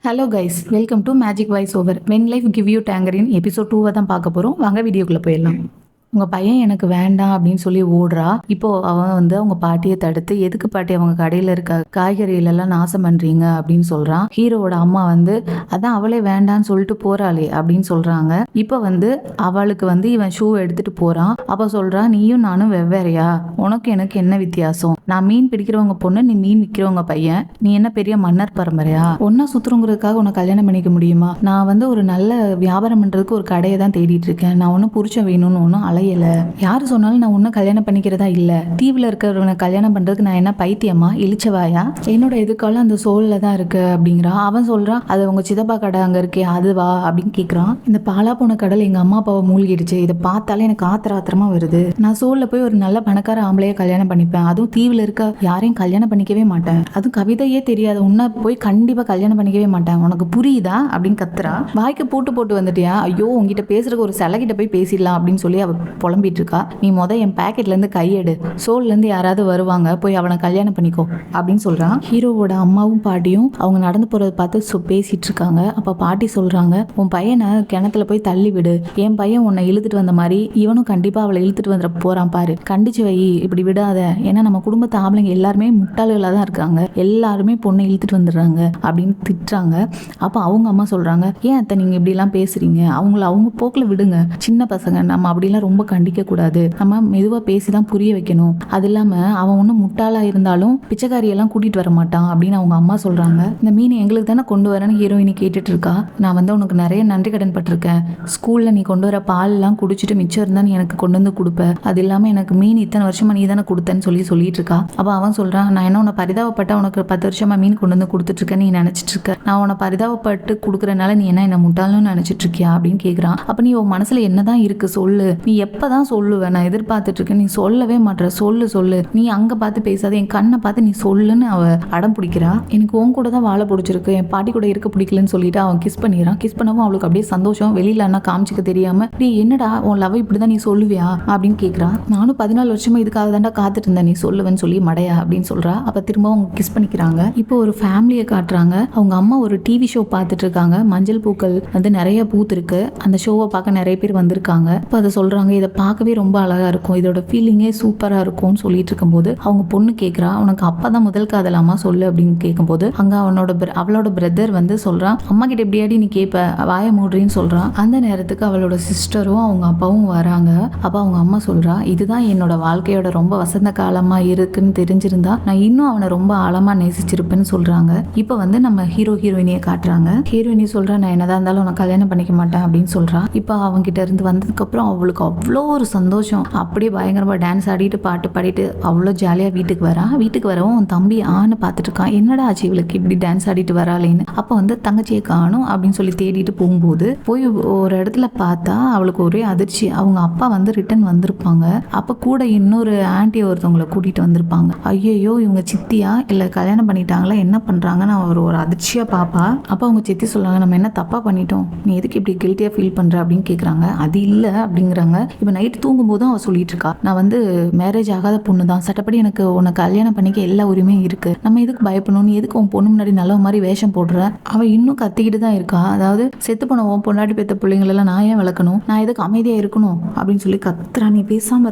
Hello guys, welcome to magic voice over. When life give you tangerine episode 2 தான் பார்க்க போகிறோம். வாங்க வீடியோக்குள்ளே போயிடலாம். உங்கள் பையன் எனக்கு வேண்டாம் அப்படின்னு சொல்லி ஓடுறா. இப்போ அவன் வந்து அவங்க பாட்டியை தடுத்து, எதுக்கு பாட்டி அவங்க கடையில் இருக்க காய்கறிகளெல்லாம் நாசம் பண்ணுறீங்க அப்படின்னு சொல்கிறான். ஹீரோவோட அம்மா வந்து அதான் அவளே வேண்டான்னு சொல்லிட்டு போகிறாளே அப்படின்னு சொல்கிறாங்க. இப்போ வந்து அவளுக்கு வந்து இவன் ஷூ எடுத்துகிட்டு போகிறான். அப்போ சொல்கிறான், நீயும் நானும் வெவ்வேறையா? உனக்கு எனக்கு என்ன வித்தியாசம்? நான் மீன் பிடிக்கிறவங்க பொண்ணு, நீ மீன் விற்கிறவங்க பையன். நீ என்ன பெரிய மன்னர் பரம்பரையா? ஒன்னா சுத்துறவங்களுக்காக உனக்கு கல்யாணம் பண்ணிக்க முடியுமா? நான் வந்து ஒரு நல்ல வியாபாரம் பண்ணுறதுக்கு ஒரு கடையை தான் தேடிட்டு இருக்கேன். நான் ஒன்றும் புருஷன் வேணும்னு ஒன்றும் அலையல. யாரு சொன்னாலும் நான் ஒன்றும் கல்யாணம் பண்ணிக்கிறதா இல்லை. தீவில் இருக்கிறவனை கல்யாணம் பண்ணுறதுக்கு நான் என்ன பைத்தியமா, இழிச்சவாயா? என்னோட எதிர்காலம் அந்த சோல்ல தான் இருக்கு அப்படிங்கிறான். அவன் சொல்கிறான், அது உங்கள் சித்தப்பா கடை அங்கே இருக்கே அதுவா அப்படின்னு கேட்குறான். இந்த பாலா போன கடல் எங்கள் அம்மா அப்பாவை மூழ்கிடுச்சு. இதை பார்த்தாலே எனக்கு ஆத்திரமா வருது. நான் சோல்ல போய் ஒரு நல்ல பணக்கார ஆம்பளைய கல்யாணம் பண்ணிப்பேன். அதுவும் தீவில் இருக்க யாரையும் கல்யாணம் பண்ணிக்கவே மாட்டேன். அதுவும் கவிதையே தெரியாது. உன்னை போய் கண்டிப்பாக கல்யாணம் பண்ணிக்கவே மாட்டேன். உனக்கு புரியுதா அப்படின்னு கத்துறா. வாய்க்கு போட்டு வந்துட்டியா? ஐயோ, உங்ககிட்ட பேசுறதுக்கு ஒரு சிலைகிட்ட போய் பேசிடலாம் அப்படின்னு சொல்லி அவ புலம்பிட்டு இருக்கா. நீ என் பேக்கெட்ல இருந்து கையெடு. சோல்ல இருந்து யாராவது வருவாங்க, போய் அவனை கல்யாணம் பண்ணிக்கோ அப்படின்னு சொல்றான். ஹீரோவோட அம்மாவும் பாட்டியும் அவங்க நடந்து போறதை பார்த்து பேசிட்டு இருக்காங்க. அப்ப பாட்டி சொல்றாங்க, உன் பையனை கிணத்துல போய் தள்ளி விடு. என் பையன் உன்னை இழுத்துட்டு வந்த மாதிரி இவனும் கண்டிப்பா அவளை இழுத்துட்டு வந்துட போறான் பாரு. கண்டிச்சு வை, இப்படி விடாத. ஏன்னா நம்ம குடும்பத்து ஆம்பளைங்க எல்லாருமே முட்டாள்களா தான் இருக்காங்க. எல்லாருமே பொண்ணை இழுத்துட்டு வந்துடுறாங்க அப்படின்னு திட்டுறாங்க. அப்ப அவங்க அம்மா சொல்றாங்க, ஏன் அத்தை நீங்க இப்படி எல்லாம் பேசுறீங்க? அவங்கள அவங்க போக்குல விடுங்க. சின்ன பசங்க, நம்ம அப்படிலாம் ரொம்ப கண்டிக்க கூடாது. நம்ம மெதுவா பேசிதான் புரிய வைக்கணும். அது இல்லாம அவன் ஒன்னும் முட்டாளா இருந்தாலும் பிச்சைக்காரியெல்லாம் கூட்டிட்டு வர மாட்டான் அப்படின்னு அவங்க அம்மா சொல்றாங்க. இந்த மீன் எங்களுக்கு தானே கொண்டு வரேன்னு ஹீரோயினி கேட்டுட்டு இருக்கா. நான் வந்து உனக்கு நிறைய நன்றி கடன் பட்டிருக்கேன். ஸ்கூல்ல நீ கொண்டு வர பால் எல்லாம் குடிச்சிட்டு மிச்சம் இருந்தா நீ எனக்கு கொண்டு வந்து கொடுப்ப. அது இல்லாம எனக்கு மீன் இத்தனை வருஷமா நீ தானே கொடுத்தேன்னு சொல்லிட்டு இருக்கா. அப்ப அவன் சொல்றான், நான் என்ன உன்னை பரிதாபப்பட்ட உனக்கு 10 வருஷமா மீன் கொண்டு வந்து கொடுத்துட்டு இருக்கேன் நீ நினைச்சிட்டு இருக்க. நான் உன்னை பரிதாபப்பட்டு கொடுக்கறனால நீ என்ன முட்டாள்னு நினைச்சிட்டு இருக்கியா அப்படின்னு கேட்கிறான். அப்ப நீ உன் மனசுல என்னதான் இருக்கு சொல்லு. நீ எப்பதான் சொல்லுவ? நான் எதிர்பார்த்துட்டு இருக்கேன். நீ சொல்லவே மாட்டற. சொல்லு. நீ அங்க பார்த்து பேசாத, என் கண்ணை பார்த்து நீ சொல்லுன்னு அவ அடம் பிடிக்கிறா. எனக்கு உன் கூட தான் வாழ பிடிச்சிருக்கு, என் பாட்டி கூட இருக்க பிடிக்கலன்னு சொல்லிட்டு அவன் கிஸ் பண்ணிடுறான். கிஸ் பண்ணவும் அவளுக்கு அப்படியே சந்தோஷம். வெளியில அண்ணா காமிச்சிக்க தெரியாம, நீ என்னடா உன் லவ் இப்படிதான் நீ சொல்லுவியா அப்படின்னு கேட்கிறா. நானும் 14 வருஷமா இதுக்காக தாண்டா காத்துட்டு இருந்தேன், நீ சொல்லுவேன்னு சொல்லி மடையா அப்படின்னு சொல்றா. அப்ப திரும்ப அவங்க கிஸ் பண்ணிக்கிறாங்க. இப்போ ஒரு ஃபேமிலியை காட்டுறாங்க. அவங்க அம்மா ஒரு டிவி ஷோ பார்த்துட்டு இருக்காங்க. மஞ்சள் பூக்கள் வந்து நிறைய பூத்து இருக்கு. அந்த ஷோவை பார்க்க நிறைய பேர் வந்திருக்காங்க. இப்போ அதை சொல்றாங்க, இதை பார்க்கவே ரொம்ப அழகா இருக்கும், இதோட ஃபீலிங்கே சூப்பரா இருக்கும்னு சொல்லிட்டு இருக்கும்போது அவங்க பொண்ணு கேட்குறா, உனக்கு அப்பதான் முதல் காதலாமா சொல்லு அப்படின்னு கேட்கும்போது அங்க அவளோட பிரதர் வந்து சொல்றான், அம்மா கிட்ட எப்படியாடி நீ கேட்ப, வாய மூடுறின்னு சொல்றான். அந்த நேரத்துக்கு அவளோட சிஸ்டரும் அவங்க அப்பாவும் வராங்க. அப்ப அவங்க அம்மா சொல்றா, இதுதான் என்னோட வாழ்க்கையோட ரொம்ப வசந்த காலமா இருக்குன்னு தெரிஞ்சிருந்தா நான் இன்னும் அவனை ரொம்ப ஆழமா நேசிச்சிருப்பேன்னு சொல்றாங்க. இப்ப வந்து நம்ம ஹீரோயினியை காட்டுறாங்க. ஹீரோயினி சொல்றா, நான் என்னதான் இருந்தாலும் உனக்கு கல்யாணம் பண்ணிக்க மாட்டேன் அப்படின்னு சொல்றா. இப்ப அவங்க கிட்ட இருந்து வந்ததுக்கு அப்புறம் அவளுக்கு அவ்வளோ ஒரு சந்தோஷம். அப்படியே பயங்கரமா டான்ஸ் ஆடிட்டு பாட்டு பாடிட்டு அவ்வளோ ஜாலியாக வீட்டுக்கு வரவும் அவன் தம்பி ஆன்னு பார்த்துட்டு இருக்கான். என்னடா ஆச்சு இவளுக்கு இப்படி டான்ஸ் ஆடிட்டு வராளேன்னு. அப்போ வந்து தங்கச்சியை காணும் அப்படின்னு சொல்லி தேடிட்டு போகும்போது போய் ஒரு இடத்துல பார்த்தா அவளுக்கு ஒரே அதிர்ச்சி. அவங்க அப்பா வந்து ரிட்டர்ன் வந்திருப்பாங்க. அப்போ கூட இன்னொரு ஆன்டி ஒருத்தவங்களை கூட்டிட்டு வந்திருப்பாங்க. ஐயோ, இவங்க சித்தியா இல்லை கல்யாணம் பண்ணிட்டாங்களா, என்ன பண்றாங்கன்னு அவர் ஒரு அதிர்ச்சியா பாப்பா. அப்போ அவங்க சித்தி சொல்றாங்க, நம்ம என்ன தப்பா பண்ணிட்டோம், நீ எதுக்கு இப்படி கில்ட்டியா ஃபீல் பண்ற அப்படின்னு கேட்குறாங்க. அது இல்லை அப்படிங்கிறாங்க. இப்போ நைட்டு தூங்கும்போதும் அவள் சொல்லிட்டு இருக்கா, நான் வந்து மேரேஜ் ஆகாத பொண்ணு தான், சட்டப்படி எனக்கு உன்னை கல்யாணம் பண்ணிக்க எல்லா உரிமையும் இருக்கு, நம்ம எதுக்கு பயப்படணும், நீ எதுக்கு உன் பொண்ணு முன்னாடி நல்ல மாதிரி வேஷம் போடுற. அவள் இன்னும் கத்திக்கிட்டு தான் இருக்கா. அதாவது செத்து போன உன் பொண்டாட்டி பெத்த பிள்ளைங்களெல்லாம் நான் ஏன் வளர்க்கணும், நான் எதுக்கு அமைதியா இருக்கணும் அப்படின்னு சொல்லி கத்துறா. நீ பேசாம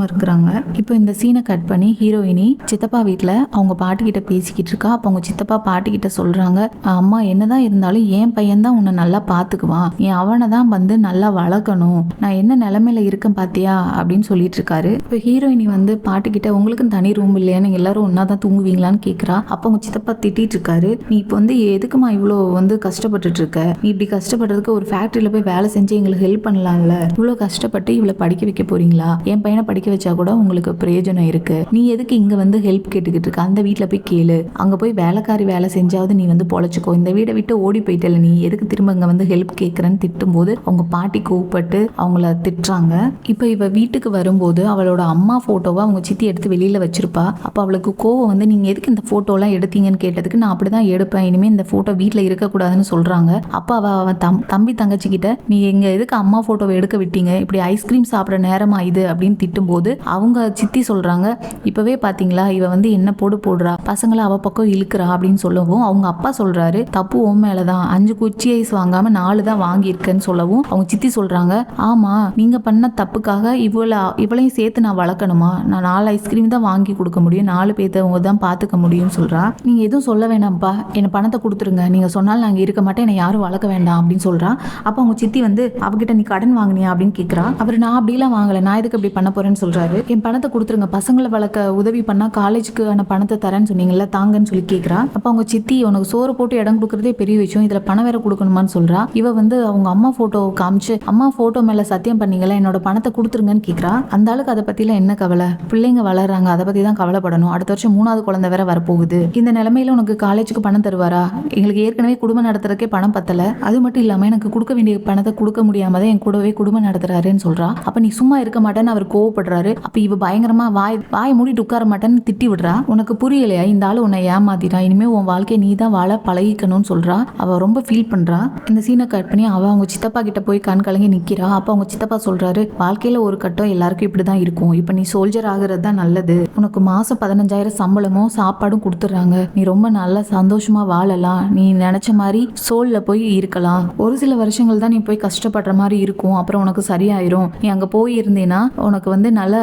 இருக்கிறாங்க. இப்போ இந்த சீனை கட் பண்ணி ஹீரோயினி சித்தப்பா வீட்டில் அவங்க பாட்டிக்கிட்ட பேசிக்கிட்டு இருக்கா. அப்போ அவங்க சித்தப்பா பாட்டிக்கிட்ட சொல்றாங்க, அம்மா என்னதான் இருந்தாலும் என் பையன் தான் உன்னை நல்லா பார்த்துக்குவான், என் அவனை தான் வந்து நல்லா வளர்க்கணும், நான் என்ன நிலைமையில இருக்கேன் பாத்தியா அப்படின்னு சொல்லிட்டு இருக்காரு. இப்போ ஹீரோயினி வந்து பாட்டுக்கிட்ட, உங்களுக்கும் தனி ரூம் இல்லையான்னு எல்லாரும் ஒன்னா தான் தூங்குவீங்களான்னு கேட்குறா. அப்போ அவங்க சித்தப்பா திட்டிட்டு இருக்காரு, நீ இப்போ வந்து எதுக்குமா இவ்வளோ வந்து கஷ்டப்பட்டுட்டு இருக்க, நீ இப்படி கஷ்டப்படுறதுக்கு ஒரு ஃபேக்ட்ரியில போய் வேலை செஞ்சு எங்களுக்கு ஹெல்ப் பண்ணலாம்ல, இவ்வளோ கஷ்டப்பட்டு இவ்வளோ படிக்க வைக்க போறீங்களா, என் பையனை படிக்க வச்சா கூட உங்களுக்கு பிரயோஜனம் இருக்கு, நீ எதுக்கு இங்க வந்து ஹெல்ப் கேட்டுக்கிட்டு இருக்க, அந்த வீட்டில் போய் கேளு, அங்க போய் வேலைக்காரி வேலை செஞ்சாவது நீ வந்து பொழைச்சிக்கோ, இந்த வீடை விட்டு ஓடி போயிட்டல, நீ எதுக்கு திரும்ப இங்க வந்து ஹெல்ப் கேட்கறன்னு திட்டும் போது அவங்க பாட்டி கூப்பிட்டு அவங்கள திட்டுறாங்க. காட்டுறாங்க. இப்போ இவ வீட்டுக்கு வரும்போது அவளோட அம்மா போட்டோவை அவங்க சித்தி எடுத்து வெளியில வச்சிருப்பா. அப்போ அவளுக்கு கோவம் வந்து, நீங்க எதுக்கு இந்த போட்டோலாம் எடுத்தீங்கன்னு கேட்டதுக்கு, நான் அப்படிதான் எடுப்பேன், இனிமே இந்த போட்டோ வீட்டுல இருக்கக்கூடாதுன்னு சொல்றாங்க. அப்போ அவ தம்பி தங்கச்சி கிட்ட, நீ எங்க எதுக்கு அம்மா போட்டோவை எடுக்க விட்டீங்க, இப்படி ஐஸ்கிரீம் சாப்பிட்ற நேரமா இது அப்படின்னு திட்டும்போது அவங்க சித்தி சொல்றாங்க, இப்பவே பாத்தீங்களா இவ வந்து என்ன போடுறா, பசங்களை அவ பக்கம் இழுக்கிறா அப்படின்னு சொல்லவும் அவங்க அப்பா சொல்றாரு, தப்பு உன் மேலதான், 5 குச்சி ஐஸ் வாங்காம 4 தான் வாங்கியிருக்கேன்னு சொல்லவும் அவங்க சித்தி சொல்றாங்க, ஆமா நீங்க பண்ண தப்புக்காக இவளையும் சேர்த்து நான் வளர்க்கணுமா, நான் 4 ஐஸ்கிரீம் தான் வாங்கி கொடுக்க முடியும், 4 பேர்த்தவங்க தான் பாத்துக்க முடியும்னு சொல்றா. நீங்க எதுவும் சொல்ல வேண்டாம்ப்பா, என்ன பணத்தை கொடுத்துருங்க, நீங்க சொன்னாலும் நாங்க இருக்க மாட்டேன், என்னை யாரும் வளர்க்க வேண்டாம் அப்படின்னு சொல்றா. அப்ப அவங்க சித்தி வந்து, அவகிட்ட நீ கடன் வாங்கினியா அப்படின்னு கேட்கிறா. அவர், நான் அப்படிலாம் வாங்கல, நான் எதுக்கு அப்படி பண்ண போறேன்னு சொல்றாரு. என் பணத்தை கொடுத்துருங்க, பசங்களை வளர்க்க உதவி பண்ணா காலேஜுக்கான பணத்தை தரேன்னு சொன்னீங்கல்ல, தாங்கன்னு சொல்லி கேட்கிறா. அப்ப அவங்க சித்தி, உனக்கு சோறு போட்டு இடம் கொடுக்கறதே பெரிய விஷயம், இதுல பணம் வேற கொடுக்கணுமான்னு சொல்றா. இவ வந்து அவங்க அம்மா போட்டோ காமிச்சு, அம்மா போட்டோ மேல சத்தியம் பண்ணீங்களா, என்னோட பணத்தை கொடுத்துருங்கன்னு கேட்கிறா. அந்த ஆளுக்கு அதை பத்திலாம் என்ன கவலை, பிள்ளைங்க வளர்றாங்க, அதை பத்தி தான் கவலைப்படணும், அடுத்த வருஷம் 3வது குழந்தை வேற வரப்போகுது, இந்த நிலைமையில உனக்கு காலேஜுக்கு பணம் தருவாரா, எங்களுக்கு ஏற்கனவே குடும்பம் நடத்துறதுக்கே பணம் பத்தல, அது மட்டும் இல்லாம எனக்கு கொடுக்க வேண்டிய பணத்தை கொடுக்க முடியாம தான் என் கூடவே குடும்பம் நடத்துறாருன்னு சொல்றா. அப்ப நீ சும்மா இருக்க மாட்டேன்னு அவர் கோவப்படுறாரு. அப்ப இவ பயங்கரமா வாய் மூடிட்டு உட்கார மாட்டேன்னு திட்டி விடுறா. உனக்கு புரியலையா, இந்த ஆளு உன்னை ஏமாத்திட்டான், இனிமே உன் வாழ்க்கையை நீ தான் வாழ பழகிக்கணும்னு சொல்றா. அவ ரொம்ப ஃபீல் பண்றா. இந்த சீனை கட் பண்ணி அவ அவங்க சித்தப்பா கிட்ட போய் கண் கலங்கி நிக்கிறா. அப்ப அவங்க சித்தப்பா சொல்றாரு, வாழ்க்கையில ஒரு கட்டம் எல்லாருக்கும் இப்படிதான் இருக்கும், இப்ப நீ சோல்ஜர் ஆகுறது தான் நல்லது, உனக்கு மாசம் 15,000 சம்பளமும் சாப்பாடும் கொடுத்துறாங்க, நீ ரொம்ப நல்லா சந்தோஷமா வாழலாம், நீ நினைச்ச மாதிரி சோல்ல போய் இருக்கலாம், ஒரு சில வருஷங்கள் தான் நீ போய் கஷ்டப்படுற மாதிரி இருக்கும், அப்புறம் உனக்கு சரியாயிரும், நீ அங்க போய் இருந்தேன்னா உனக்கு வந்து நல்ல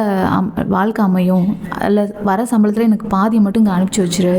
வாழ்க்கை அமையும், அல்ல வர சம்பளத்துல எனக்கு பாதி மட்டும் இங்க அனுப்பிச்சு வச்சிரு,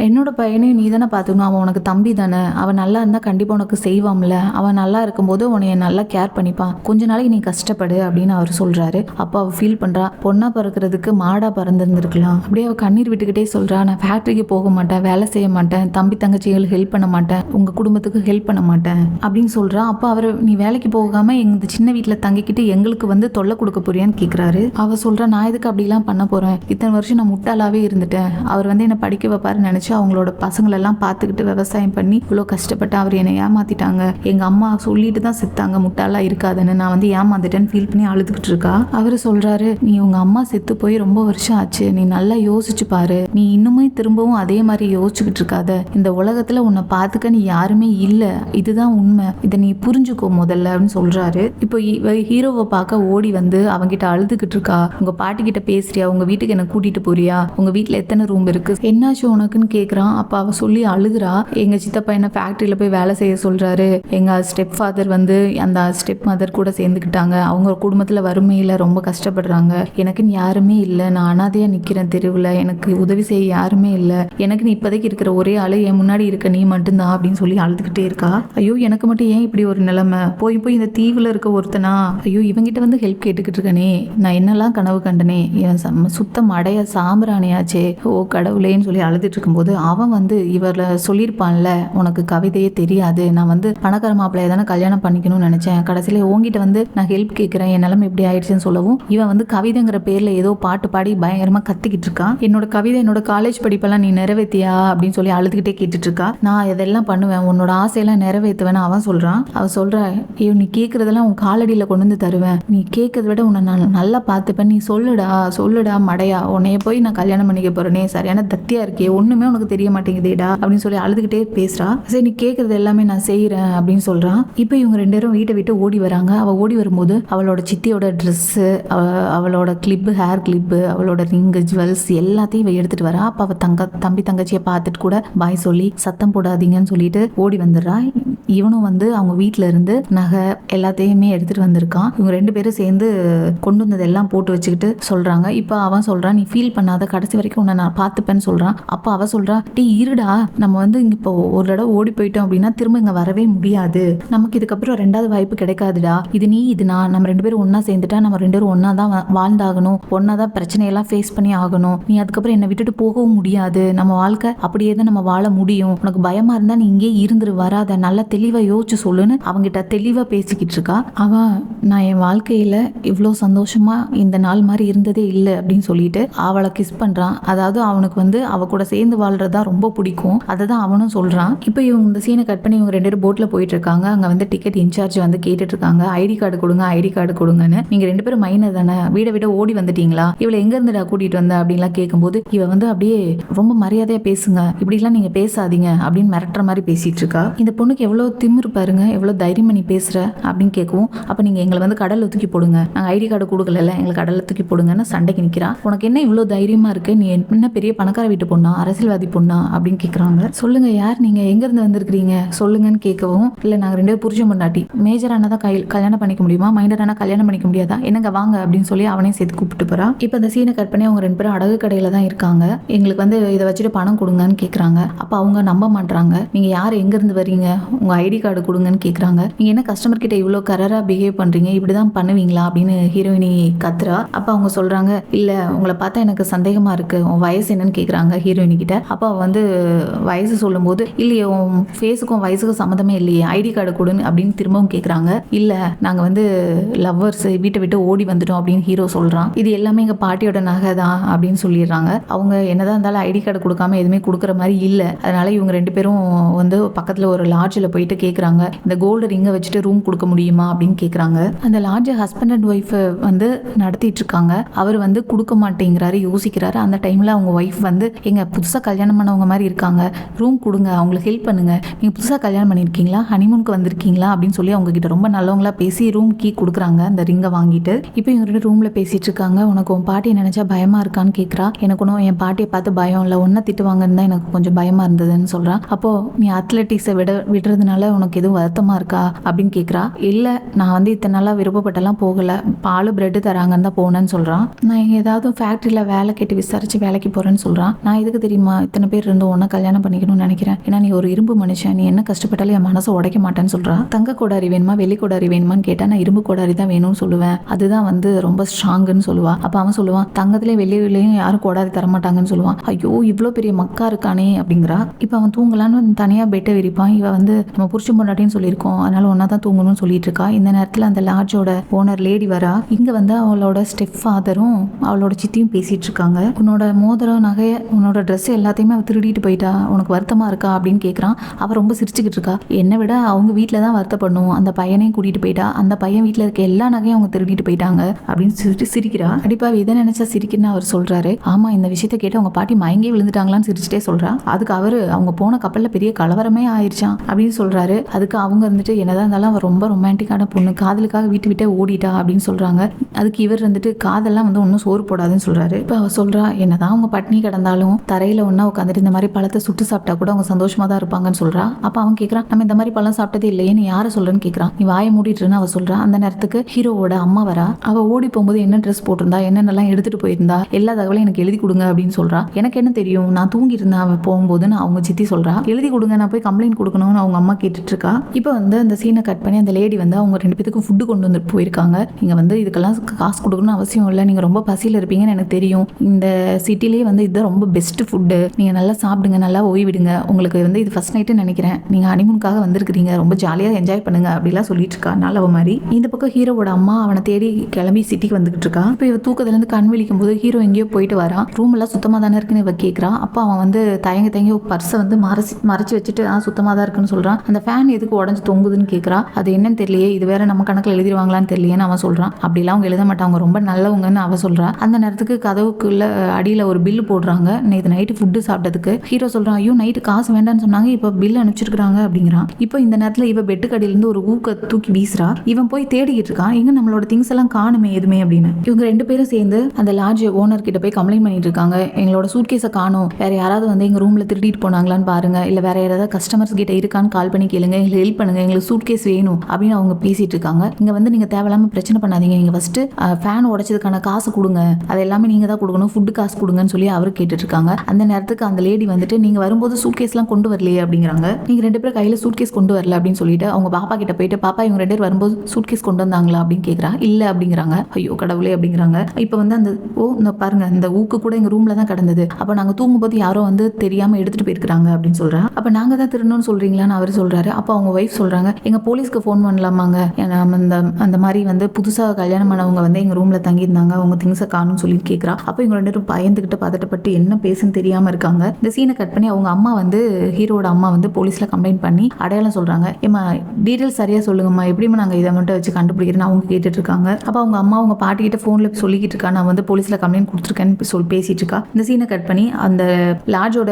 என்னோட பையனையும் நீ தானே பாத்துக்கணும், அவன் உனக்கு தம்பி தானே, அவன் நல்லா இருந்தா கண்டிப்பா உனக்கு செய்வான்ல, அவன் நல்லா இருக்கும்போது உன்னைய நல்லா கேர் பண்ணிப்பான், கொஞ்ச நாளைக்கு நீ கஷ்டப்படு அப்படின்னு அவர் சொல்றாரு. அப்போ அவ ஃபீல் பண்றா, பொண்ணா பிறக்கிறதுக்கு மாடா பிறந்திருந்திருக்கலாம். அப்படியே அவ கண்ணீர் விட்டுக்கிட்டே சொல்றா, நான் ஃபேக்டரிக்கு போக மாட்டேன், வேலை செய்ய மாட்டேன், தம்பி தங்கச்சிகளுக்கு ஹெல்ப் பண்ண மாட்டேன், உங்க குடும்பத்துக்கு ஹெல்ப் பண்ண மாட்டேன் அப்படின்னு சொல்றா. அப்போ அவர், நீ வேலைக்கு போகாம எங்க சின்ன வீட்டுல தங்கிக்கிட்டு எங்களுக்கு வந்து தொல்லை கொடுக்க போறியான்னு கேக்குறாரு. அவ சொல்றா, நான் எதுக்கு அப்படிலாம் பண்ண போறேன், இத்தனை வருஷம் நான் முட்டாளாவே இருந்துட்டேன், அவர் வந்து என்ன படிக்க வைப்பாருன்னு நினைச்சு அவங்களோட பசங்களெல்லாம் பார்த்துக்கிட்டு விவசாயம் பண்ணி இவ்வளோ கஷ்டப்பட்டு அவர் என்னை ஏமாத்திட்டாங்க, எங்க அம்மா சொல்லிட்டு தான் செத்தாங்க முட்டாளா இருக்காதுன்னு, நான் வந்து ஏமாந்துட்டேன்னு ஃபீல் பண்ணி அழுதுகிட்டு இருக்கா. அவரு சொல்றாரு, நீ உங்க அம்மா செத்து போய் ரொம்ப வருஷம் ஆச்சு, நீ நல்லா யோசிச்சு பாரு, நீ இன்னுமே திரும்பவும் அதே மாதிரி யோசிச்சுக்கிட்டு இருக்காத, இந்த உலகத்துல உன்னை பார்த்துக்க நீ யாருமே இல்ல, இதுதான் உண்மை, இதை நீ புரிஞ்சுக்கோ முதல்ல அப்படின்னு சொல்றாரு. இப்போ ஹீரோவை பார்க்க ஓடி வந்து அவங்கிட்ட அழுதுகிட்டு இருக்கா. உங்க பாட்டி கிட்ட பேசுறியா, உங்க வீட்டுக்கு என்ன கூட்டிட்டு போறியா, உங்க வீட்டுல எத்தனை ரூம் இருக்கு, என்னாச்சு உனக்குன்னு கேக்குறான். அப்ப அவ சொல்லி அழுகுறா. எங்க சித்தப்பா என்ன ஃபேக்டரியில போய் வேலை செய்ய சொல்றாரு, எங்க ஸ்டெப் ஃபாதர் வந்து அந்த ஸ்டெப் மதர் கூட சேர்ந்துக்கிட்டாங்க, அவங்க குடும்பத்துல வறுமையில ரொம்ப கஷ்டப்படுறாங்க, எனக்குன்னு யாருமே இல்லை, நான் அனாதையா நிக்கிறேன் தெருவில், எனக்கு உதவி செய்ய யாருமே இல்லை, எனக்கு இப்போதைக்கு இருக்கிற ஒரே ஆளு என் முன்னாடி இருக்க நீ மட்டும்தான் அப்படின்னு சொல்லி அழுதுகிட்டே இருக்கா. ஐயோ எனக்கு மட்டும் ஏன் இப்படி ஒரு நிலைமை, போய் போய் இந்த தீவுல இருக்க ஒருத்தனா, ஐயோ இவங்கிட்ட வந்து ஹெல்ப் கேட்டுக்கிட்டு இருக்கனே, நான் என்னெல்லாம் கனவு கண்டனே, இவன் சுத்தம் அடைய சாம்பிராணியாச்சே, ஓ கடவுளேன்னு சொல்லி அழுதுட்டு இருக்கும்போது அவன் வந்து இவர்ல சொல்லியிருப்பான்ல, உனக்கு கவிதையே தெரியாது, நான் வந்து பணக்கார மாப்பிள்ளைய தானே கல்யாணம் பண்ணிக்கணும்னு நினைச்சேன், கடைசியில உங்ககிட்ட வந்து நான் ஹெல்ப் கேட்கிறேன், என் நிலைமை எப்படி ஆயிடுச்சுன்னு சொல்லவும் இவன் வந்து கவிதைங்கிற பேர்ல ஏதோ பாட்டு பாடி பயங்கரமா கத்திக்கிட்டு இருக்கான். என்னோட கவிதை, என்னோட காலேஜ் படிப்பெல்லாம் நீ நிறைவேற்றியா அப்படின்னு சொல்லி அழுதுகிட்டே கேட்டுட்டு இருக்கா. நான் இதெல்லாம் பண்ணுவேன், உன்னோட ஆசையெல்லாம் நிறைவேற்றுவேன்னு அவன் சொல்றான். அவன் சொல்ற, ஐயோ நீ கேட்கறதெல்லாம் உன் காலடியில் கொண்டு வந்து தருவேன், நீ கேட்கறத விட உன்னை நான் நல்லா பார்த்துப்பேன், நீ சொல்லுடா மடையா, உன்னைய போய் நான் கல்யாணம் பண்ணிக்க போறேனே, சரியான தத்தியா இருக்கே, ஒண்ணுமே உனக்கு தெரிய மாட்டேங்குதேடா அப்படின்னு சொல்லி அழுதுகிட்டே பேசுறா. சரி நீ கேட்கறது எல்லாமே நான் செய்யறேன் அப்படின்னு சொல்றான். இப்போ இவங்க 2 பேரும் வீட்டை விட்டு ஓடி வராங்க. அவ ஓடி வரும்போது அவளோட சித்தியோட ட்ரெஸ்ஸு, அவளோட கிளிப்பு, ஹேர் கிளிப்பு, அவளோட ரிங்கு, ஜுவல்ஸ் எல்லாத்தையும் இவ எடுத்துட்டு வரா. அப்ப அவ தம்பி தங்கச்சியை பார்த்துட்டு கூட பாய் சொல்லி சத்தம் போடாதீங்கன்னு சொல்லிட்டு ஓடி வந்துடுறா. இவனும் வந்து அவங்க வீட்டுல இருந்து நகை எல்லாத்தையுமே எடுத்துட்டு வந்திருக்கான். இவங்க 2 பேரும் சேர்ந்து கொண்டு வந்ததெல்லாம் போட்டு வச்சுக்கிட்டு சொல்றாங்க. இப்போ அவன் சொல்றான், நீ ஃபீல் பண்ணாத, கடைசி வரைக்கும் உன்னை நான் பார்த்துப்பேன்னு சொல்றான். அப்போ அவ சொல்றா, டீ இருடா, நம்ம வந்து இங்க இப்போ ஒரு தடவை ஓடி போயிட்டோம் அப்படின்னா திரும்ப இங்க வரவே முடியாது, நமக்கு இதுக்கப்புறம் 2வது வாய்ப்பு கிடைக்காதுடா, இது நீ இது நான், நம்ம 2 பேரும் ஒன்னா சேர்ந்துட்டா நம்ம 2 பேரும் ஒன்னா தான் வாழ்ந்தாகணும், ஒன்னா தான் பிரச்சனையெல்லாம் ஃபேஸ் பண்ணி ஆகணும், நீ அதுக்கப்புறம் என்னை விட்டுட்டு போகவும் முடியாது, நம்ம வாழ்க்கை அப்படியே தான் நம்ம வாழ முடியும், உனக்கு பயமா இருந்தா நீ இங்கே இருந்துரு, வராத, நல்லா தெளிவா யோசிச்சு சொல்லுன்னு அவங்கிட்ட தெளிவா பேசிக்கிட்டு இருக்கா. அவன், நான் என் வாழ்க்கையில இவ்வளோ சந்தோஷமா இந்த நாள் மாதிரி இருந்ததே இல்லை அப்படின்னு சொல்லிட்டு அவளை கிஸ் பண்றான். அதாவது அவனுக்கு வந்து அவ கூட சேர்ந்து வாழ்றதா ரொம்ப பிடிக்கும், அதை தான் அவனும் சொல்றான். இப்போ இவங்க இந்த சீனை கட் பண்ணி இவங்க 2 பேரும் போட்ல போயிட்டு இருக்காங்க. அங்க வந்து டிக்கெட் இன்சார்ஜ் வந்து கேட்டுட்டு இருக்காங்க, ஐடி கார்டு கொடுங்க, ஐடி கார்டு கார்டு கொடுங்கன்னு. நீங்க 2 பேரும் மைனர் தானே, வீட விட ஓடி வந்துட்டீங்களா, இவளை எங்க இருந்துடா கூட்டிட்டு வந்த அப்படின்லாம் கேட்கும்போது இவ வந்து அப்படியே ரொம்ப மரியாதையா பேசுங்க, இப்படிலாம் நீங்க பேசாதீங்க அப்படின்னு மிரட்டுற மாதிரி பேசிட்டு இருக்கா. இந்த பொண்ணுக்கு எவ்வளவு திமிரு பாருங்க, எவ்வளவு தைரியம் பண்ணி பேசுற அப்படின்னு கேட்கவும், அப்ப நீங்க எங்களை வந்து கடல்ல தூக்கி போடுங்க, நாங்க ஐடி கார்டு கொடுக்கல, எங்களுக்கு கடல்ல தூக்கி போடுங்கன்னு சண்டைக்கு நிக்கிறா. உனக்கு என்ன இவ்வளவு தைரியமா இருக்கு, நீ என்ன பெரிய பணக்கார வீட்டு பொண்ணா, அரசியல்வாதி பொண்ணா அப்படின்னு கேக்குறாங்க. சொல்லுங்க யார் நீங்க, எங்க இருந்து வந்திருக்கீங்க சொல்லுங்கன்னு கேட்கவும், இல்ல நாங்க 2 பேரும் புருஷன் பொண்டாட்டி, மேஜர் ஆனா தான் கல்யாணம் பண்ணிக்க முடியுமா, மைனர் ஆனா கல்யாணம் பண்ணிக்க முடியாதா, என்னங்க வாங்க அப்படின்னு சொல்லி அவனையும் சேர்த்து கூப்பிட்டு போறா. இப்ப இந்த சீனை கட் பண்ணி அவங்க 2 பேரும் அடகு கடையில தான் இருக்காங்க. எங்களுக்கு வந்து இதை வச்சுட்டு பணம் கொடுங்கன்னு கேக்குறாங்க. அப்ப அவங்க நம்ப மாட்டாங்க. நீங்க யார், எங்க இருந்து வரீங்க, உங்க ஐடி கார்டு கொடுங்கன்னு கேக்குறாங்க. நீங்க என்ன கஸ்டமர் கிட்ட இவ்வளவு கரரா பிஹேவ் பண்றீங்க, இப்படிதான் பண்ணுவீங்களா அப்படின்னு ஹீரோயினி கத்துறா. அப்ப அவங்க சொல்றாங்க, இல்ல உங்களை பார்த்தா எனக்கு சந்தேகமா இருக்கு, உன் வயசு என்னன்னு கேக்குறாங்க ஹீரோயினி கிட்ட. அப்ப அவ வந்து வயசு சொல்லும் போது, இல்லையே உன் ஃபேஸுக்கும் வயசுக்கும் சம்மந்தமே இல்லையே, ஐடி கார்டு கொடுன்னு அப்படின்னு திரும்பவும் கேக்குறாங்க. இல்ல நாங்க வந்து லவ்வர்ஸ், வீட்டை விட்டு ஓடி வந்துட்டோம் அப்படின்னு ஹீரோ சொல்றான். இது எல்லாமே எங்க பாட்டியோட நகை தான் அப்படின்னு சொல்லிடுறாங்க. அவங்க என்னதான் இருந்தாலும் ஐடி கார்டு கொடுக்காம எதுவுமே கொடுக்குற மாதிரி இல்ல. அதனால இவங்க 2 பேரும் வந்து பக்கத்துல ஒரு லாட்ஜில் போயிட்டு கேட்குறாங்க, இந்த கோல்டு ரிங்கை வச்சுட்டு ரூம் கொடுக்க முடியுமா அப்படின்னு கேட்குறாங்க. அந்த லாட்ஜ் ஹஸ்பண்ட் அண்ட் ஒய்ஃப் வந்து நடத்திட்டு இருக்காங்க. அவர் வந்து கொடுக்க மாட்டேங்கிறாரு, யோசிக்கிறாரு. அந்த டைம்ல அவங்க ஒய்ஃப் வந்து, எங்க புதுசாக கல்யாணம் பண்ணவங்க மாதிரி இருக்காங்க, ரூம் கொடுங்க, அவங்களுக்கு ஹெல்ப் பண்ணுங்க, நீங்க புதுசாக கல்யாணம் பண்ணியிருக்கீங்களா, ஹனிமூனுக்கு வந்திருக்கீங்களா அப்படின்னு சொல்லி அவங்க கிட்ட ரொம்ப நல்லவங்களா பேசி ரூம் கீ கொடுக்குறாங்க அந்த ரிங்கை வாங்கிட்டு. இப்போ இவங்க 2 ரூம்ல பேசிட்டு இருக்காங்க. உனக்கு உன் பாட்டியை நினைச்சா பயமா இருக்கான்னு கேட்குறா. எனக்கு ஒன்றும் என் பாட்டியை பார்த்து பயம் இல்லை, ஒன்றை திட்டுவாங்கன்னு தான் எனக்கு கொஞ்சம் பயமா இருந்ததுன்னு சொல்றான். அப்போ நீ அத்லெட்டிக்ஸை விடுறதுனால உனக்கு எதுவும் வருத்தமா இருக்கா அப்படின்னு கேட்குறா. இல்லை நான் வந்து இத்தனை நாளாக விருப்பப்பட்டெல்லாம் போகல, பால் பிரெட்டு தராங்கன்னு தான் போனேன்னு சொல்கிறான். நான் ஏதாவது ஃபேக்ட்ரியில் வேலை கேட்டு விசாரிச்சு வேலைக்கு போகிறேன்னு சொல்கிறான். நான் எதுக்கு தெரியுமா இத்தனை பேர் இருந்து ஒன்றா கல்யாணம் பண்ணிக்கணும்னு நினைக்கிறேன், ஏன்னா நீ ஒரு இரும்பு மனுஷன், நீ என்ன கஷ்டப்பட்டாலும் என் மனசை உடைக்க மாட்டேன்னு சொல்கிறான். தங்க கோடாரி வேணுமா வெள்ளி கோடாரி வேணுமான்னு கேட்டால் நான் இரும்பு கோடாரி தான் வேணும்னு சொல்லுவேன், அதுதான் வந்து ரொம்ப ஸ்ட்ராங்குன்னு சொல்லுவா. அப்போ அவன் சொல்லுவான், தங்கத்துலேயும் வெள்ளியிலையும் யாரும் கோடாரி தரமாட்டாங்கன்னு சொல்லுவான். ஐயோ இவ்வளோ பெரிய மக்கா இருக்கானே அப்படிங்கிறா. இப்போ அவன் தூங்கலான்னு தனியாக பெட்டை விரிப்பான். இவ வந்து நம்ம புருஷன் பொண்டாட்டின்னு சொல்லியிருக்கோம், அதனால ஒன்னா தான் தூங்கணும்னு சொல்லிட்டு இருக்கா. இந்த நேரத்தில் அந்த லாட்ஜோட ஓனர் லேடி வரா. இங்க வந்து அவளோட ஸ்டெப் ஃபாதரும் அவளோட சித்தியும் பேசிட்டு இருக்காங்க. உன்னோட மோதிரம் நகை உன்னோட ட்ரெஸ் எல்லாத்தையுமே அவ திருடிட்டு போயிட்டா, உனக்கு வருத்தமா இருக்கா அப்படின்னு கேட்குறான். அவ ரொம்ப சிரிச்சுக்கிட்டு இருக்கா. என்னை விட அவங்க வீட்டில் தான் வருத்தப்படணும், அந்த பையனையும் கூட்டிட்டு போயிட்டா, அந்த பையன் வீட்டில் இருக்க எல்லா நகையும் அவங்க திருடிட்டு போயிட்டாங்க அப்படின்னு சொல்லிட்டு சிரிக்கிறா. கண்டிப்பா இதை நினைச்சா சிரிக்கிறேன்னு அவர் சொல்றாரு. ஆமா இந்த விஷயத்தை கேட்டு அவங்க பாட்டி மயங்கி விழுந்துட்டாங்களான்னு சிரிச்சுட்டே சொல்றா. அதுக்கு அவரு, அவங்க போன கப்பல்ல பெரிய கலவரமே ஆயிடுச்சான் அப்படின்னு சொல்றாரு. அதுக்கு அவங்க இருந்துட்டு, என்னதான் இருந்தாலும் அவ ரொம்ப ரொமான்டிக்கான பொண்ணு, காதலுக்காக வீட்டு விட்டே ஓடிட்டா அப்படின்னு சொல்றாங்க. அதுக்கு இவர் இருந்துட்டு, காதெல்லாம் வந்து ஒன்றும் சோறு போடாதுன்னு சொல்றாரு. இப்போ அவ சொல்றா, என்னதான் அவங்க பட்னி கிடந்தாலும் தரையில ஒன்னா உட்காந்துட்டு இந்த மாதிரி பழத்தை சுட்டு சாப்பிட்டா கூட அவங்க சந்தோஷமா தான் இருப்பாங்கன்னு சொல்றா. அப்ப அவன் கேட்கறான், நம்ம இந்த மாதிரி பழம் சாப்பிட்டதே இல்லையே, நீ யாரை சொல்றன்னு கேட்கறான். நீ வாயை மூடிட்டுன்னு அவ சொல்றா. அந்த நேரத்துக்கு ஹீரோவோட அம்மா வரா. அவ ஓடி போகும்போது என்ன ட்ரெஸ் போட்டிருந்தா, என்னென்னலாம் எடுத்துட்டு போயிருந்தா, எல்லா தகவலையும் எனக்கு எழுதி கொடுங்க அப்படின்னு சொல்றா. எனக்கு என்ன தெரியும், நான் தூங்கி இருந்தேன் அவ போகும்போதுன்னு அவங்க சித்தி சொல்றா. எழுதி கொடுங்க, நான் போய் கம்ப்ளைண்ட் கொடுக்கணும்னு அவங்க அம்மா கேட்டுட்டு இருக்கா. இப்போ வந்து அந்த சீனை கட் பண்ணி அந்த லேடி வந்து அவங்க 2 பேத்துக்கும் ஃபுட்டு கொண்டு வந்து போயிருக்காங்க. நீங்க வந்து இதுக்கெல்லாம் காசு கொடுக்கணும்னு அவசியம் இல்லை, நீங்க ரொம்ப பசியில் இருப்பீங்கன்னு எனக்கு தெரியும், இந்த சிட்டிலேயே வந்து இதுதான் ரொம்ப பெஸ்ட் ஃபுட்டு, நீங்க நல்லா சாப்பிடுங்க, நல்லா ஓய்விடுங்க, உங்களுக்கு வந்து இது ஃபர்ஸ்ட் நைட்டு நினைக்கிறேன், நீங்க ஹனிமூனுக்காக வந்திருக்கிறீங்க, ரொம்ப ஜாலியாக என்ஜாய் பண்ணுங்க அப்படிலாம் சொல்லிட்டு இருக்கா நல்லவ மாதிரி. இந்த பக்கம் ஹீரோவோட அம்மா அவனை தேடி கிளம்பி சிட்டிக்கு வந்துகிட்டு இருக்கா. இப்போ இவ தூக்கத்துலேருந்து கண் விழிக்கும் போது ஹீரோ எங்கேயோ போயிட்டு வரான். ரூம் எல்லாம் சுத்தமாக தானே இருக்குன்னு இவ கேட்குறா. அப்போ அவன் வந்து தயங்கி பர்ஸை வந்து மறைச்சு வச்சுட்டு சுத்தமாக தான் இருக்குன்னு சொல்றான். அந்த ஃபேன் எதுக்கு உடஞ்சு தொங்குதுன்னு கேட்குறா. அது என்னன்னு தெரியலையே, இது வேற நம்ம கணக்கில் எழுதிடுவாங்களான்னு தெரியலையேன்னு அவன் சொல்றான். அப்படிலாம் அவங்க எழுத மாட்டாங்க, ரொம்ப நல்லவங்கன்னு அவ சொல்றா. அந்த நேரத்துக்கு கதவுக்குள்ள அடியில் ஒரு பில்லு போடுறாங்க, நேற்று நைட்டு ஃபுட்டு சாப்பிட்டதுக்கு. ஹீரோ சொல்றான், ஐயோ நைட்டு காசு வேண்டான்னு சொன்னாங்க, இப்போ பில் அனுப்பிச்சிருக்காங்க அப்படிங்கிறான். இப்போ இந்த நேரத்தில் இவ பெட்டு கடையிலேருந்து ஒரு ஊக்க தூக்கி வீசுறா. இவன் போய் தேடிக்கிட்டு இருக்கான், எங்க நம்மளோட திங்ஸ் எல்லாம் காணுமே எதுவுமே அப்படின்னு. இவங்க 2 பேரும் சேர்ந்து அந்த லாட்ஜ் ஓனர் கிட்ட போய் கம்ப்ளைண்ட் பண்ணிட்டு இருக்காங்க. எங்களோட சூட்கேஸை காணும், வேற யாராவது வந்து எங்க ரூம்ல திருடிட்டு போனாங்களான்னு பாருங்க, இல்ல வேற யாராவது கஸ்டமர்ஸ் கிட்ட இருக்கான்னு கால் பண்ணி கேளுங்க, எங்களுக்கு ஹெல்ப் பண்ணுங்க, எங்களுக்கு சூட்கேஸ் வேணும் அப்படின்னு அவங்க பேசிட்டு இருக்காங்க. இங்க வந்து நீங்க தேவையில்லாம பிரச்சனை பண்ணாதீங்க, நீங்க ஃபர்ஸ்ட் ஃபேன் உடைச்சதுக்கான காசு கொடுங்க, அது எல்லாமே நீங்க தான் கொடுக்கணும், ஃபுட்டு காசு கொடுங்கன்னு சொல்லி அவர் கேட்டுட்டு இருக்காங்க. அந்த நேரத்துக்கு அந்த லேடி வந்துட்டு, நீங்க வரும்போது சூட்கேஸ்லாம் கொண்டு வரலையே அப்படிங்கிறாங்க. நீங்க 2 பேரும் கையில சூட்கேஸ் கொண்டு வரல அப்படின்னு சொல்லிட்டு அவங்க பாப்பா கிட்ட போயிட்டு, பாப்பா இவங்க 2 பேர் வரும்போது சூட்கேஸ் கொண்டு வந்தாங்களா அப்படின்னு கேட்கறா. இல்ல அப்படிங்கிறாங்க. ஐயோ கடவுளே அப்படிங்கிறாங்க. இப்போ வந்து அந்த இந்த பாருங்க இந்த ஊக்கு கூட எங்க ரூம்ல தான் கிடந்தது, அப்ப நாங்க தூங்கும்போது யாரோ வந்து தெரியாம எடுத்துட்டு போயிருக்காங்க அப்படின்னு சொல்றா. அப்ப நாங்க தான் திருடணும்னு சொல்றீங்களான்னு அவர் சொல்றாரு. அப்ப அவங்க ஒய்ஃப் சொல்றாங்க, எங்க போலீஸ்க்கு ஃபோன் பண்ணலாமாங்க, அந்த மாதிரி வந்து புதுசாக கல்யாணம் பண்ணவங்க வந்து எங்க ரூம்ல தங்கியிருந்தாங்க, அவங்க திங்ஸை காணும்னு சொல்லி கேட்கறா. அப்போ இவங்க 2 பேரும் பயந்துகிட்டு பதட்டப்பட்டு என்ன பேசுன்னு தெரியாம இருக்காங்க. இந்த சீனை கட் பண்ணி அவங்க அம்மா வந்து ஹீரோட அம்மா வந்து போலீஸ்ல கம்ப்ளைண்ட் பண்ணி அடையாளம் சொல்றாங்க. ஏமா டீடைல்ஸ் சரியா சொல்லுங்கம்மா, எப்படிமா நாங்க இதை மட்டும் வச்சு கண்டுபிடிக்கிறது அப்படின்னு அவங்க கேட்டுட்டு இருக்காங்க. அப்போ அவங்க அம்மா அவங்க பாட்டிக்கிட்ட ஃபோனில் சொல்லிக்கிட்டு இருக்கா, நான் வந்து போலீஸில் கம்ப்ளைண்ட் கொடுத்துருக்கேன்னு சொல்லி பேசிட்டு இருக்கா. இந்த சீனை கட் பண்ணி அந்த லாட்ஜோட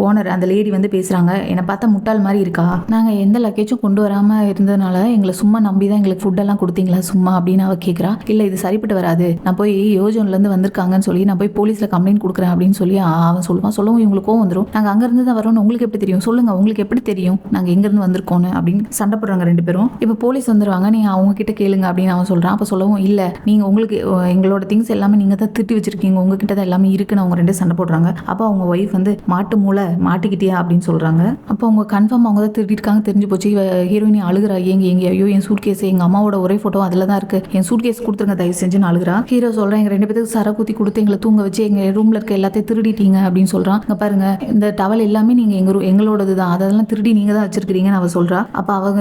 ஓனர் அந்த லேடி வந்து பேசுகிறாங்க, என்னை பார்த்தா முட்டாள் மாதிரி இருக்கா, நாங்கள் எந்த லக்கேஜும் கொண்டு வராமல் இருந்ததுனால எங்களை சும்மா நம்பி தான் எங்களுக்கு ஃபுட்டெல்லாம் கொடுத்தீங்களா சும்மா அப்படின்னு அவள் கேட்குறா. இல்லை இது சரிப்பட்டு வராது, நான் போய் யோஜன்லேருந்து வந்திருக்காங்கன்னு சொல்லி நான் போய் போலீஸில் கம்ப்ளைண்ட் கொடுக்குறேன் அப்படின்னு சொல்லி அவன் சொல்லுவான். சொல்லவும் இவங்களுக்கு கோவம் வந்துடும். நாங்கள் அங்கேருந்து தான் வரோம்னு உங்களுக்கு எப்படி தெரியும், சொல்லுங்கள் உங்களுக்கு எப்படி தெரியும் நாங்கள் எங்கேருந்து வந்திருக்கோன்னு அப்படின்னு சண்டை போடுறாங்க 2 பேரும். இப்போ போலீஸ் வந்துடுவாங்க, நீங்கள் அவங்க கிட்ட கேளுங்க அப்படின்னு அவன் சொல்கிறான். அப்போ சொல்லவும் இல்லை நீங்கள் உங்களுக்கு எங்களோட திங்ஸ் எல்லாமே நீங்கள் தான் திருட்டி வச்சிருக்கீங்க, உங்ககிட்ட தான் எல்லாமே இருக்குன்னு அவங்க 2 சண்டை போடுறாங்க. அப்போ அவங்க ஒய்ஃப் வந்து மாட்டு மூளை மாட்டிக்கிட்டியா அப்படின்னு சொல்கிறாங்க. அப்போ அவங்க கன்ஃபார்ம் அவங்க தான் திருட்டிருக்காங்க தெரிஞ்சு போச்சு. ஹீரோயினி அழுகிறா, எங்க ஐயோ என் சூட் கேஸ் எங்கள் அம்மாவோட ஒரே ஃபோட்டோ அதில் தான் இருக்குது, என் சூட் கேஸ் கொடுத்துருங்க தயவு செஞ்சுன்னு அழுகிறா. ஹீரோ சொல்கிறேன், எங்கள் 2 பேருக்கு சர குத்தி கொடுத்து எங்களை தூங்க வச்சு எங்கள் ரூமில் இருக்க எல்லாத்தையும் திருடிட்டீங்க அப்படின்னு சொல்கிறான். இங்கே பாருங்க இந்த டவல் எல்லாமே நீங்கள் எங்களோடது தான், அதெல்லாம் திருடி நீங்கள் தான் வச்சிருக்கிறீங்கன்னு அவள் சொல்கிறா. அப்போ அவங்க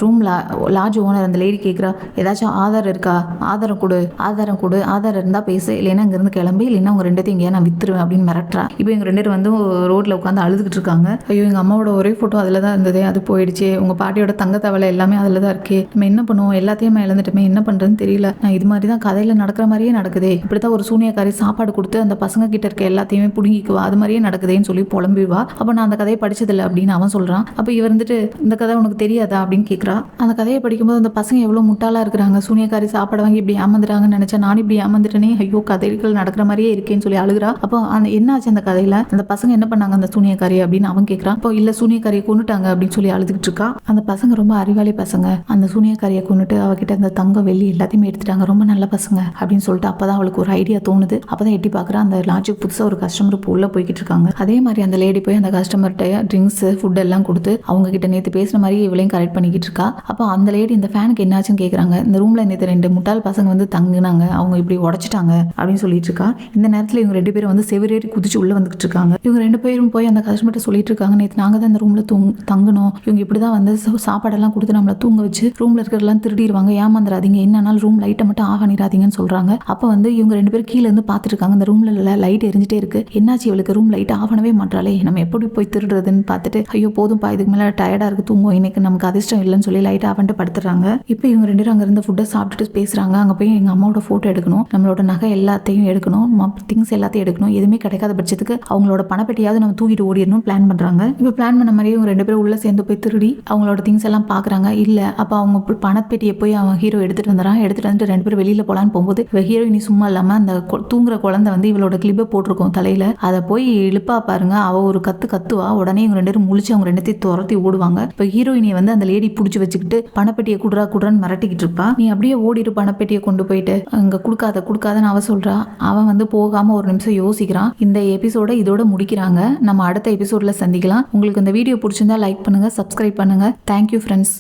ரூமில் லாட்ஜ் ஓனர் அந்த லேடி கேட்குறா, ஏதாச்சும் ஆதாரம் இருக்கா, ஆதாரம் கொடு, ஆதாரம் இருந்தால் பேசு, இல்லைன்னா இங்கேருந்து கிளம்பி, இல்லைன்னா அவங்க 2 எங்கேயா நான் வித்துருவேன் அப்படின்னு மிரட்டுறா. இப்போ எங்கள் 2 பேர் வந்து ரோட்டில் உட்காந்து அழுதுகிட்டு இருக்காங்க. ஐயோ எங்கள் அம்மாவோட ஒரே ஃபோட்டோ அதில் தான் இருந்தது, அது போயிடுச்சு, உங்கள் பாட்டியோட தங்க தவளை எல்லாமே அதில் தான் இருக்கே, நம்ம என்ன பண்ணுவோம், எல்லாத்தையும் இழந்துட்டுமே, என்ன பண்ணுறதுன்னு தெரியல, நான் இது மாதிரி தான் கதையில் நடக்கிற மாதிரியே நடக்குதே, இப்படி தான் ஒரு சூனியக்காரி சாப்பாடு கொடுத்து அந்த பசங்க கிட்ட இருக்க எல்லாத்தையுமே பிடுங்கிக்குவா, அது மாதிரியே நடக்குதுன்னு சொல்லி புலம்பிவா. அப்போ நான் அந்த கதையை படிச்சதில்லை அப்படின்னு அவன் சொல்கிறான். அப்போ இவர் வந்துட்டு இந்த கதை உனக்கு தெரியாதா அப்படின்னு கேட்குறா. அந்த கதையை படிக்கும்போது அந்த பசங்க எவ்வளோ முட்டாளாக இருக்கிறாங்க, சூனியக்காரி சாப்பாடு வாங்கி இப்படி ஏமாந்துறாங்கன்னு நினச்சா நானும் இப்படி ஏமாந்துட்டேனே, ஐயோ கதைகள் நடக்கிற மாதிரியே இருக்கேன்னு சொல்லி அழுகிறா. அப்போ அந்த என்னாச்சு அந்த கதையில், அந்த பசங்க என்ன பண்ணாங்க அந்த சூனியக்காரி அப்படின்னு அவன் கேட்குறான். அப்போ இல்லை சூனியக்காரியை கொண்டுட்டாங்க அப்படின்னு சொல்லி அழுதுகிட்டு இருக்கா. அந்த பசங்க ரொம்ப அறிவாளி பசங்க, அந்த சூனியக்காரியை கொண்டுட்டு அவகிட்ட அந்த தங்கம் வெள்ளி எல்லாத்தையுமே எடுத்துட்டாங்க, ரொம்ப நல்ல பசங்க அப்படின்னு சொல்லிட்டு அப்பதான் அவளுக்கு ஒரு ஐடியா தோணுது. அப்பதான் எட்டி பார்க்குறா, அந்த லாட்ஜுக்கு புதுசாக ஒரு கஸ்டமர் உள்ள போய்கிட்டு இருக்காங்க. அதே மாதிரி அந்த லேடி போய் அந்த கஸ்டமர்கிட்ட ட்ரிங்க்ஸ் ஃபுட் எல்லாம் கொடுத்து அவங்க கிட்ட நேற்று பேசுன மாதிரி இவளையும் கரெக்ட் பண்ணிக்கிட்டு இருக்கா. அப்போ அந்த லேடி இந்த ஃபேனுக்கு என்னாச்சுன்னு கேட்குறாங்க. இந்த ரூம்ல நேற்று 2 முட்டாள் பசங்க வந்து தங்குனாங்க, அவங்க இப்படி உடைச்சிட்டாங்க அப்படின்னு சொல்லிட்டு இருக்கா. இந்த நேரத்தில் இவங்க 2 பேரும் வந்து செவரேறி குதிச்சு உள்ள வந்துகிட்டு இருக்காங்க. இவங்க 2 பேரும் போய் அந்த கஸ்டமர்கிட்ட சொல்லிட்டு இருக்காங்க, நேற்று நாங்கள் தான் இந்த ரூம்ல தங்கணும், இவங்க இப்படிதான் வந்து சாப்பாடெல்லாம் கொடுத்து நம்மளை தூங்க வச்சு ரூம்ல இருக்கிறதெல்லாம் திருடிடுவாங்க, ஏமாந்துடாதீங்க, என்னன்னாலும் ரூம் லைட்டை மட்டும் ஆஃப் பண்ணிடாதீங்கன்னு சொல்றாங்க. அப்போ வந்து இவங்க 2 பேரும் கீழே இருந்து பார்த்துட்டு இருக்காங்க. இந்த ரூம்ல லைட் எரிஞ்சிட்டே இருக்கு, என்னாச்சு இவளுக்கு ரூம் லைட் ஆஃப் பண்ணவே மாட்டாளே, நம்ம எப்படி போய் திருடுறதுன்னு பார்த்துட்டு ஐயோ போதும்பா இதுக்கு மேலே டயர்டாக இருக்கு தூங்கும், இன்னைக்கு நமக்கு அதிர்ஷ்டம் இல்லைன்னு சொல்லி லைட் ஆஃப் பண்ணிட்டு படுத்துறாங்க. இப்போ இவங்க 2 பேரும் அங்கே இருந்த ஃபுட்டை சாப்பிட்டுட்டு பேசுறாங்க. அங்கே போய் எங்கள் அம்மாவோட ஃபோட்டோ எடுக்கணும், நம்மளோட நகை எல்லாத்தையும் எடுக்கணும், திங்ஸ் எல்லாத்தையும் எடுக்கணும், எதுவுமே கிடைக்காத பட்சத்துக்கு அவங்களோட பணப்பெட்டியாவது நம்ம தூக்கிட்டு ஓடிடணும் பிளான் பண்ணுறாங்க. இப்போ பிளான் பண்ண மாதிரியே இவங்க 2 பேரும் உள்ள சேர்ந்து போய் திருடி அவங்களோட திங்ஸ் எல்லாம் பார்க்குறாங்க. இல்லை அப்போ அவங்க பணப்பெட்டியை போய் அவன் ஹீரோ எடுத்துட்டு வந்துடுறான். எடுத்துட்டு வந்துட்டு 2 பேரும் வெளியில் போகலான்னு போகும்போது ஹீரோயினி சும்மா இல்லாமல் அந்த தூங்குற குழந்தை வந்து இவளோட கிளிப்பை போட்டிருக்கோம் தலையில, அதை போய் இழுப்பா பாருங்க, அவ ஒரு கத்துவா. உடனே இவங்க 2 பேரும் முழிச்சு அவங்க 2 துரத்தி ஓடுவாங்க. இப்போ ஹீரோயினியை வந்து அந்த லேடி பிடிச்சி வச்சுக்கிட்டு பணப்பெட்டியை குடுறான்னு மிரட்டிக்கிட்டு இருப்பா. நீ அப்படியே ஓடிட்டு பணப்பெட்டியை கொண்டு போயிட்டு அங்க கொடுக்காதன்னு அவ சொல்றா. அவன் வந்து போகாம ஒரு நிமிஷம் யோசிக்கிறான். இந்த எபிசோட இதோட முடிக்கிறாங்க. நம்ம அடுத்த எபிசோட்ல சந்திக்கலாம். உங்களுக்கு இந்த வீடியோ பிடிச்சிருந்தா லைக் பண்ணுங்க, சப்ஸ்கிரைப் பண்ணுங்க. Thank you friends.